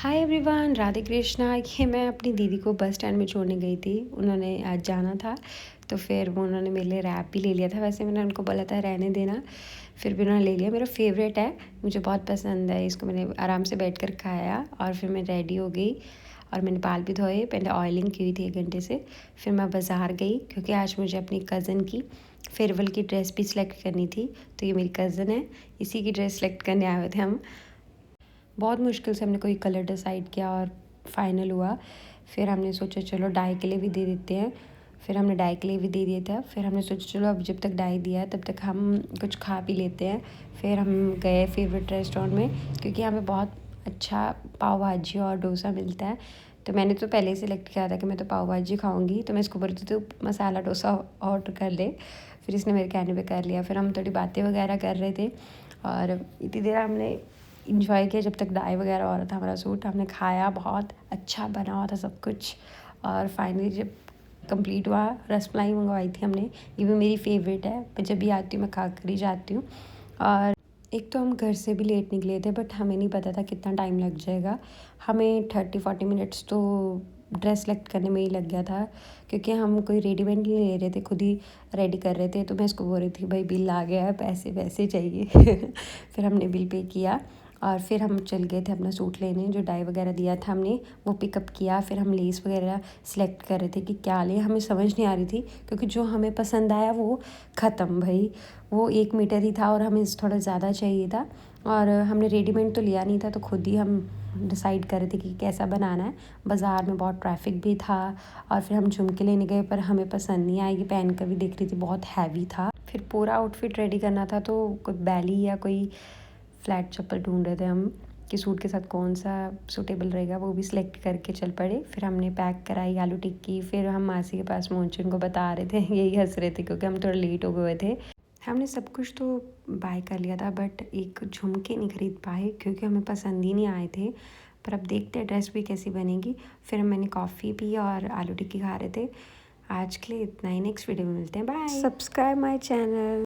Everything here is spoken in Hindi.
Hi everyone, Radhe Krishna. ये मैं अपनी दीदी को बस स्टैंड में छोड़ने गई थी। उन्होंने आज जाना था तो फिर वो उन्होंने मेरे लिए रैप भी ले लिया था। वैसे मैंने उनको बोला था रहने देना, फिर भी उन्होंने ले लिया। मेरा फेवरेट है, मुझे बहुत पसंद है। इसको मैंने आराम से बैठ कर खाया और फिर मैं रेडी हो गई और मैंने बाल भी धोए। पहले ऑयलिंग की हुई थी 1 घंटे से। फिर मैं बाज़ार गई क्योंकि आज मुझे अपनी कज़न की फेयरवेल की ड्रेस भी सिलेक्ट करनी थी। तो ये मेरी कज़न है, इसी की ड्रेस सेलेक्ट करने आए हुए थे हम। बहुत मुश्किल से हमने कोई कलर डिसाइड किया और फाइनल हुआ। फिर हमने सोचा चलो डाई के लिए भी दे देते हैं। फिर हमने डाई के लिए भी दे दिया था। फिर हमने सोचा चलो अब जब तक डाई दिया है तब तक हम कुछ खा पी लेते हैं। फिर हम गए फेवरेट रेस्टोरेंट में क्योंकि यहाँ पे बहुत अच्छा पाव भाजी और डोसा मिलता है। तो मैंने तो पहले ही सिलेक्ट किया था कि मैं तो पाव भाजी खाऊंगी, तो मैं इसको बोली थी तो मसाला डोसा ऑर्डर कर ले। फिर इसने मेरे कहने पे कर लिया। फिर हम थोड़ी बातें वगैरह कर रहे थे और इतनी देर हमने इंजॉय किया जब तक डाई वगैरह हो रहा था हमारा सूट। हमने खाया, बहुत अच्छा बना हुआ था सब कुछ। और फाइनली जब कंप्लीट हुआ, रसमलाई मंगवाई थी हमने। ये भी मेरी फेवरेट है, मैं जब भी आती हूँ मैं खा कर ही जाती हूँ। और एक तो हम घर से भी लेट निकले थे बट हमें नहीं पता था कितना टाइम लग जाएगा। हमें 30-40 मिनट्स तो ड्रेस सेलेक्ट करने में ही लग गया था क्योंकि हम कोई रेडीमेड नहीं ले रहे थे, खुद ही रेडी कर रहे थे। तो मैं इसको बोल रही थी भाई बिल आ गया है, पैसे पैसे चाहिए। फिर हमने बिल पे किया और फिर हम चल गए थे अपना सूट लेने। जो डाई वगैरह दिया था हमने वो पिकअप किया। फिर हम लेस वगैरह सेलेक्ट कर रहे थे कि क्या लें, हमें समझ नहीं आ रही थी क्योंकि जो हमें पसंद आया वो ख़त्म भाई। वो 1 मीटर ही था और हमें थोड़ा ज़्यादा चाहिए था। और हमने रेडीमेड तो लिया नहीं था, तो खुद ही हम डिसाइड कर रहे थे कि कैसा बनाना है। बाज़ार में बहुत ट्रैफिक भी था और फिर हम झुमके लेने गए पर हमें पसंद नहीं आएगी। पहन कर भी देख रही थी, बहुत हैवी था। फिर पूरा आउटफिट रेडी करना था तो कोई बैली या कोई फ्लैट चप्पल ढूंढ रहे थे हम कि सूट के साथ कौन सा सूटेबल रहेगा, वो भी सिलेक्ट करके चल पड़े। फिर हमने पैक कराई आलू टिक्की। फिर हम मासी के पास पहुँचे, उनको बता रहे थे, यही हंस रहे थे क्योंकि हम थोड़ा लेट हो गए थे। हमने सब कुछ तो बाय कर लिया था बट एक झुमके नहीं खरीद पाए क्योंकि हमें पसंद ही नहीं आए थे। पर अब देखते हैं ड्रेस भी कैसी बनेगी। फिर मैंने कॉफ़ी पी और आलू टिक्की खा रहे थे। आज के लिए इतना ही, नेक्स्ट वीडियो में मिलते हैं, बाय। Subscribe my channel.